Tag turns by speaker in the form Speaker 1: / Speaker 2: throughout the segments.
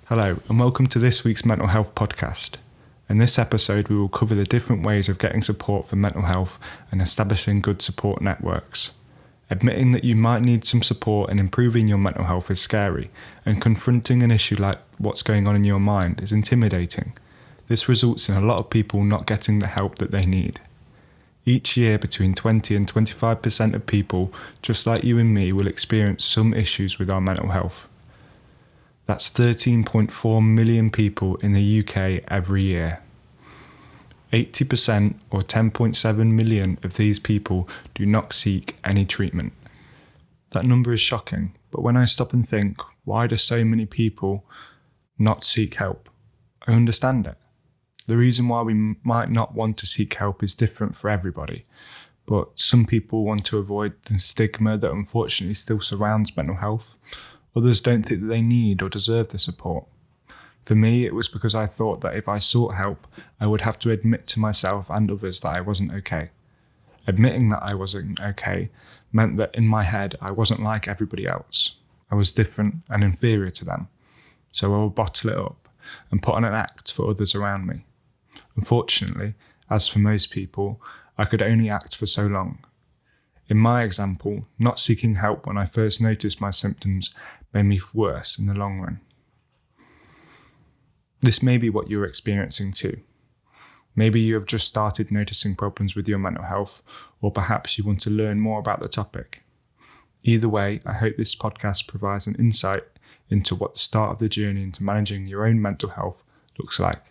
Speaker 1: Hello, and welcome to this week's Mental Health Podcast. In this episode, we will cover the different ways of getting support for mental health and establishing good support networks. Admitting that you might need some support in improving your mental health is scary, and confronting an issue like what's going on in your mind is intimidating. This results in a lot of people not getting the help that they need. Each year, between 20 and 25% of people, just like you and me, will experience some issues with our mental health. That's 13.4 million people in the UK every year. 80% or 10.7 million of these people do not seek any treatment. That number is shocking, but when I stop and think, why do so many people not seek help? I understand it. The reason why we might not want to seek help is different for everybody, but some people want to avoid the stigma that unfortunately still surrounds mental health. Others don't think that they need or deserve the support. For me, it was because I thought that if I sought help, I would have to admit to myself and others that I wasn't okay. Admitting that I wasn't okay meant that in my head, I wasn't like everybody else. I was different and inferior to them. So I would bottle it up and put on an act for others around me. Unfortunately, as for most people, I could only act for so long. In my example, not seeking help when I first noticed my symptoms made me worse in the long run. This may be what you're experiencing too. Maybe you have just started noticing problems with your mental health, or perhaps you want to learn more about the topic. Either way, I hope this podcast provides an insight into what the start of the journey into managing your own mental health looks like.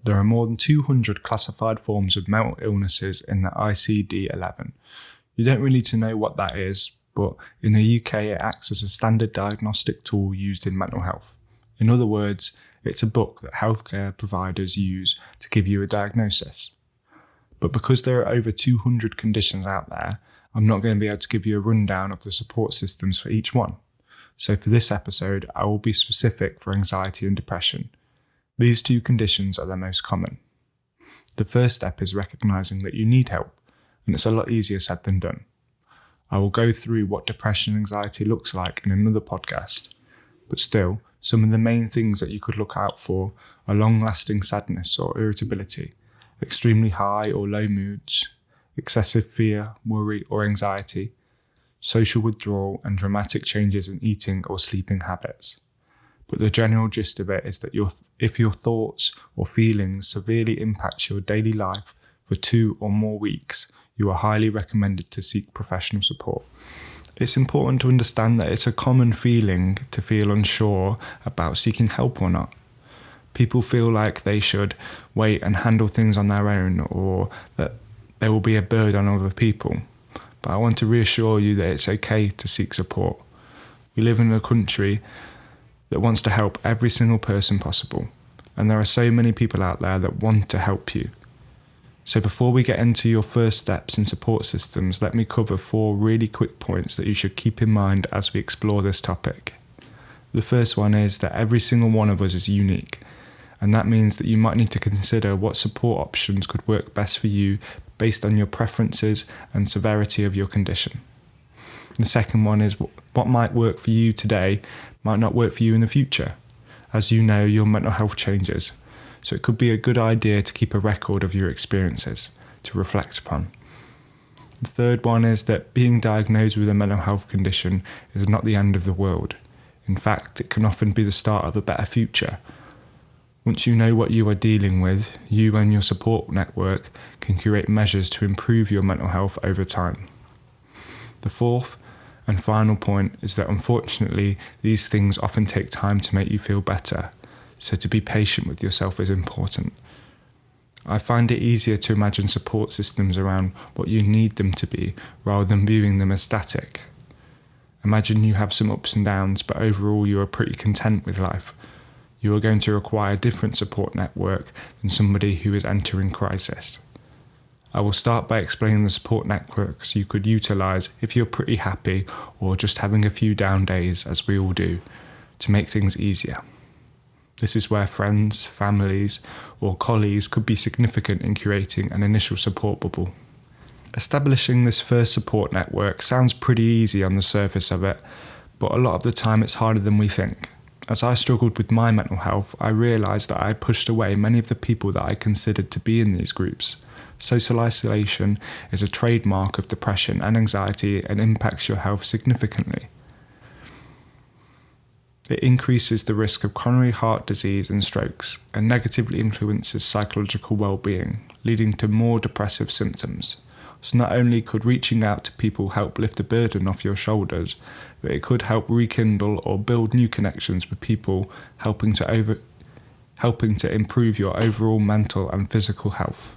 Speaker 1: There are more than 200 classified forms of mental illnesses in the ICD-11. You don't really need to know what that is, but in the UK it acts as a standard diagnostic tool used in mental health. In other words, it's a book that healthcare providers use to give you a diagnosis. But because there are over 200 conditions out there, I'm not going to be able to give you a rundown of the support systems for each one. So for this episode, I will be specific for anxiety and depression. These two conditions are the most common. The first step is recognising that you need help, and it's a lot easier said than done. I will go through what depression and anxiety looks like in another podcast, but still, some of the main things that you could look out for are long-lasting sadness or irritability, extremely high or low moods, excessive fear, worry or anxiety, social withdrawal and dramatic changes in eating or sleeping habits. But the general gist of it is that if your thoughts or feelings severely impact your daily life for 2 or more weeks, you are highly recommended to seek professional support. It's important to understand that it's a common feeling to feel unsure about seeking help or not. People feel like they should wait and handle things on their own, or that there will be a burden on other people. But I want to reassure you that it's okay to seek support. We live in a country that wants to help every single person possible, and there are so many people out there that want to help you. So before we get into your first steps in support systems, let me cover 4 really quick points that you should keep in mind as we explore this topic. The first one is that every single one of us is unique, and that means that you might need to consider what support options could work best for you based on your preferences and severity of your condition. The second one is what might work for you today might not work for you in the future. As you know, your mental health changes, so it could be a good idea to keep a record of your experiences to reflect upon. The third one is that being diagnosed with a mental health condition is not the end of the world. In fact, it can often be the start of a better future. Once you know what you are dealing with, you and your support network can create measures to improve your mental health over time. The fourth and final point is that unfortunately these things often take time to make you feel better, so to be patient with yourself is important. I find it easier to imagine support systems around what you need them to be rather than viewing them as static. Imagine you have some ups and downs, but overall you are pretty content with life. You are going to require a different support network than somebody who is entering crisis. I will start by explaining the support networks you could utilise if you're pretty happy or just having a few down days, as we all do, to make things easier. This is where friends, families, or colleagues could be significant in creating an initial support bubble. Establishing this first support network sounds pretty easy on the surface of it, but a lot of the time it's harder than we think. As I struggled with my mental health, I realised that I had pushed away many of the people that I considered to be in these groups. Social isolation is a trademark of depression and anxiety and impacts your health significantly. It increases the risk of coronary heart disease and strokes, and negatively influences psychological well-being, leading to more depressive symptoms. So not only could reaching out to people help lift a burden off your shoulders, but it could help rekindle or build new connections with people, helping to improve your overall mental and physical health.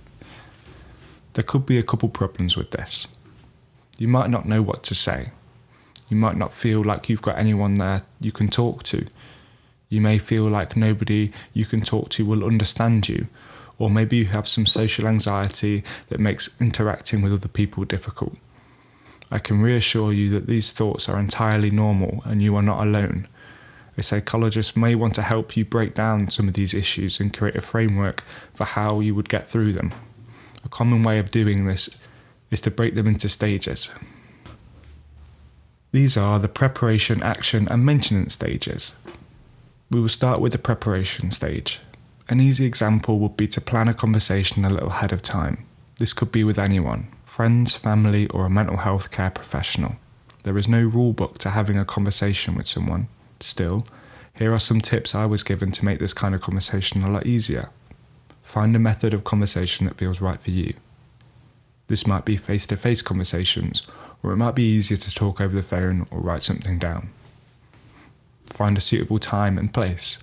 Speaker 1: There could be a couple problems with this. You might not know what to say. You might not feel like you've got anyone there you can talk to. You may feel like nobody you can talk to will understand you, or maybe you have some social anxiety that makes interacting with other people difficult. I can reassure you that these thoughts are entirely normal and you are not alone. A psychologist may want to help you break down some of these issues and create a framework for how you would get through them. A common way of doing this is to break them into stages. These are the preparation, action and maintenance stages. We will start with the preparation stage. An easy example would be to plan a conversation a little ahead of time. This could be with anyone, friends, family or a mental health care professional. There is no rule book to having a conversation with someone. Still, here are some tips I was given to make this kind of conversation a lot easier. Find a method of conversation that feels right for you. This might be face-to-face conversations, or it might be easier to talk over the phone or write something down. Find a suitable time and place.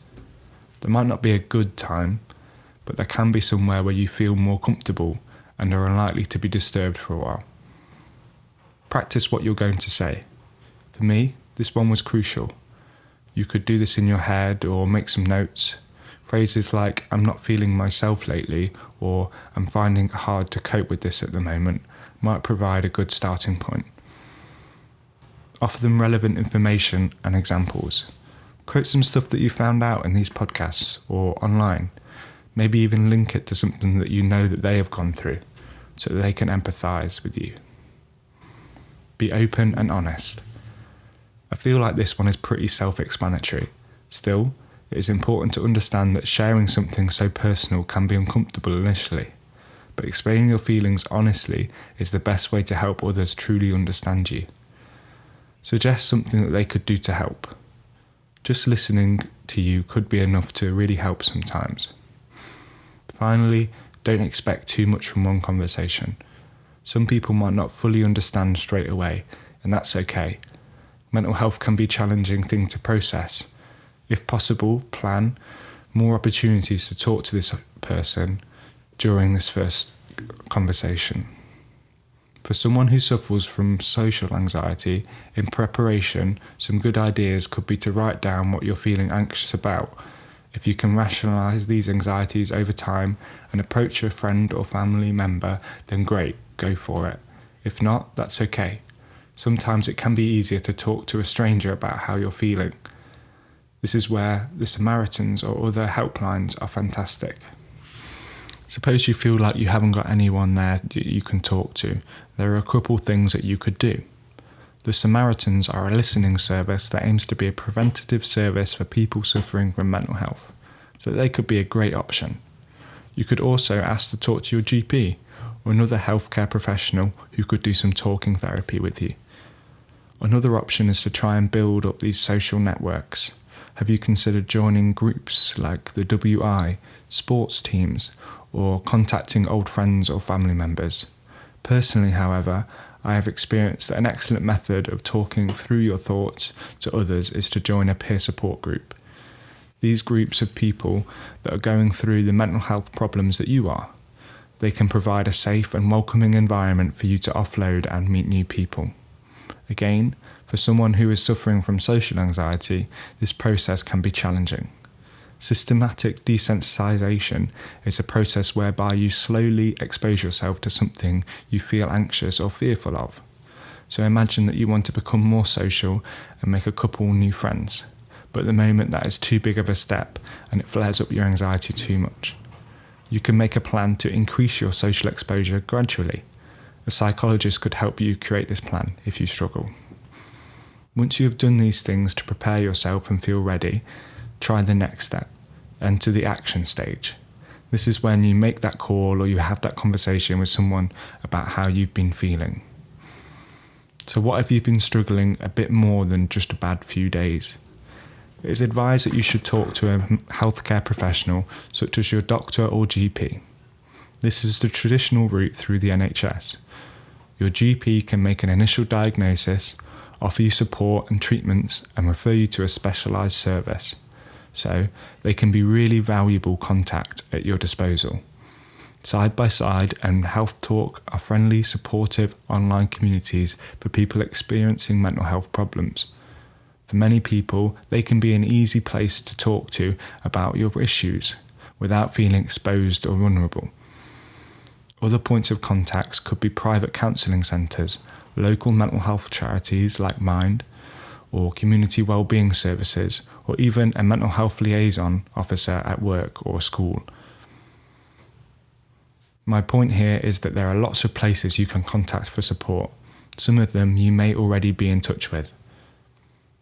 Speaker 1: There might not be a good time, but there can be somewhere where you feel more comfortable and are unlikely to be disturbed for a while. Practice what you're going to say. For me, this one was crucial. You could do this in your head or make some notes. Phrases like, "I'm not feeling myself lately," or "I'm finding it hard to cope with this at the moment," might provide a good starting point. Offer them relevant information and examples. Quote some stuff that you found out in these podcasts or online. Maybe even link it to something that you know that they have gone through, so that they can empathise with you. Be open and honest. I feel like this one is pretty self-explanatory. Still, it is important to understand that sharing something so personal can be uncomfortable initially, but explaining your feelings honestly is the best way to help others truly understand you. Suggest something that they could do to help. Just listening to you could be enough to really help sometimes. Finally, don't expect too much from one conversation. Some people might not fully understand straight away, and that's okay. Mental health can be a challenging thing to process. If possible, plan more opportunities to talk to this person during this first conversation. For someone who suffers from social anxiety, in preparation, some good ideas could be to write down what you're feeling anxious about. If you can rationalise these anxieties over time and approach a friend or family member, then great, go for it. If not, that's okay. Sometimes it can be easier to talk to a stranger about how you're feeling. This is where the Samaritans or other helplines are fantastic. Suppose you feel like you haven't got anyone there that you can talk to. There are a couple things that you could do. The Samaritans are a listening service that aims to be a preventative service for people suffering from mental health, so they could be a great option. You could also ask to talk to your GP or another healthcare professional who could do some talking therapy with you. Another option is to try and build up these social networks. Have you considered joining groups like the WI, sports teams, or contacting old friends or family members? Personally, however, I have experienced that an excellent method of talking through your thoughts to others is to join a peer support group. These groups of people that are going through the mental health problems that you are. They can provide a safe and welcoming environment for you to offload and meet new people. Again, for someone who is suffering from social anxiety, this process can be challenging. Systematic desensitization is a process whereby you slowly expose yourself to something you feel anxious or fearful of. So imagine that you want to become more social and make a couple new friends, but at the moment that is too big of a step and it flares up your anxiety too much. You can make a plan to increase your social exposure gradually. A psychologist could help you create this plan if you struggle. Once you have done these things to prepare yourself and feel ready, try the next step, enter the action stage. This is when you make that call or you have that conversation with someone about how you've been feeling. So what if you've been struggling a bit more than just a bad few days? It is advised that you should talk to a healthcare professional such as your doctor or GP. This is the traditional route through the NHS. Your GP can make an initial diagnosis, offer you support and treatments, and refer you to a specialised service. So they can be really valuable contact at your disposal. Side by Side and Health Talk are friendly, supportive online communities for people experiencing mental health problems. For many people, they can be an easy place to talk to about your issues without feeling exposed or vulnerable. Other points of contacts could be private counselling centres, local mental health charities like Mind, or community wellbeing services, or even a mental health liaison officer at work or school. My point here is that there are lots of places you can contact for support. Some of them you may already be in touch with.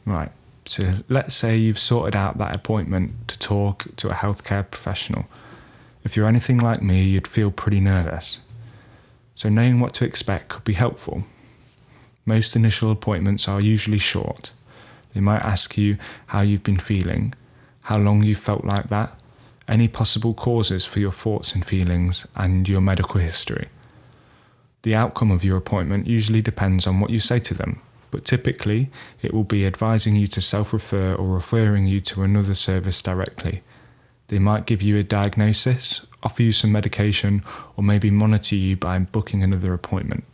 Speaker 1: Right, so let's say you've sorted out that appointment to talk to a healthcare professional. If you're anything like me, you'd feel pretty nervous. So knowing what to expect could be helpful. Most initial appointments are usually short. They might ask you how you've been feeling, how long you've felt like that, any possible causes for your thoughts and feelings, and your medical history. The outcome of your appointment usually depends on what you say to them, but typically it will be advising you to self-refer or referring you to another service directly. They might give you a diagnosis, offer you some medication, or maybe monitor you by booking another appointment.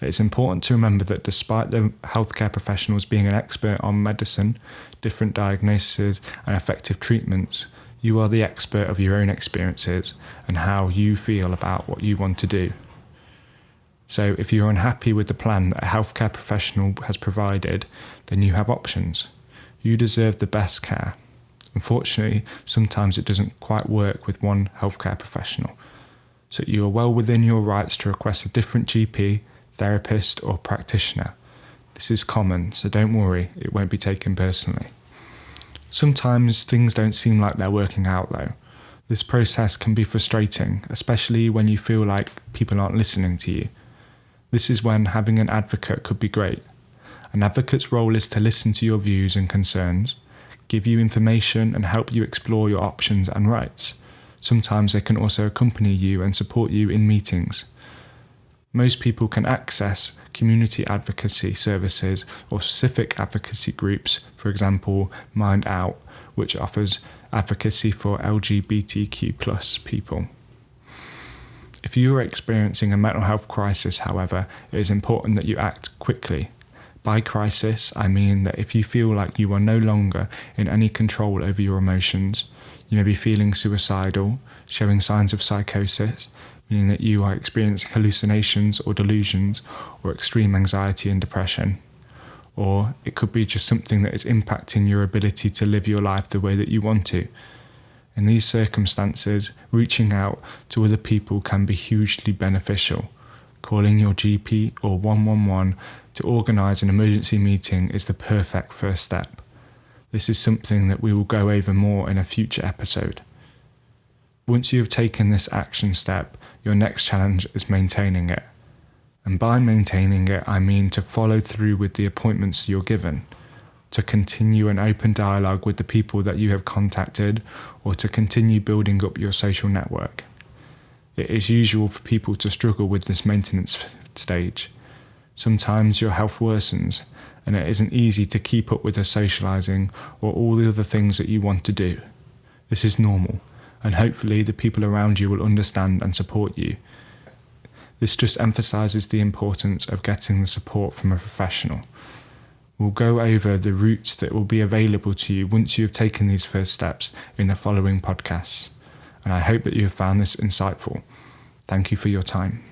Speaker 1: It's important to remember that despite the healthcare professionals being an expert on medicine, different diagnoses, and effective treatments, you are the expert of your own experiences and how you feel about what you want to do. So if you're unhappy with the plan that a healthcare professional has provided, then you have options. You deserve the best care. Unfortunately, sometimes it doesn't quite work with one healthcare professional. So you are well within your rights to request a different GP, therapist, or practitioner. This is common, so don't worry, it won't be taken personally. Sometimes things don't seem like they're working out though. This process can be frustrating, especially when you feel like people aren't listening to you. This is when having an advocate could be great. An advocate's role is to listen to your views and concerns, give you information and help you explore your options and rights. Sometimes they can also accompany you and support you in meetings. Most people can access community advocacy services or specific advocacy groups, for example, Mind Out, which offers advocacy for LGBTQ+ people. If you are experiencing a mental health crisis, however, it is important that you act quickly. By crisis, I mean that if you feel like you are no longer in any control over your emotions, you may be feeling suicidal, showing signs of psychosis, meaning that you are experiencing hallucinations or delusions, or extreme anxiety and depression. Or it could be just something that is impacting your ability to live your life the way that you want to. In these circumstances, reaching out to other people can be hugely beneficial. Calling your GP or 111 to organise an emergency meeting is the perfect first step. This is something that we will go over more in a future episode. Once you have taken this action step, your next challenge is maintaining it. And by maintaining it, I mean to follow through with the appointments you're given, to continue an open dialogue with the people that you have contacted, or to continue building up your social network. It is usual for people to struggle with this maintenance stage. Sometimes your health worsens, and it isn't easy to keep up with the socialising or all the other things that you want to do. This is normal, and hopefully the people around you will understand and support you. This just emphasises the importance of getting the support from a professional. We'll go over the routes that will be available to you once you have taken these first steps in the following podcasts, and I hope that you have found this insightful. Thank you for your time.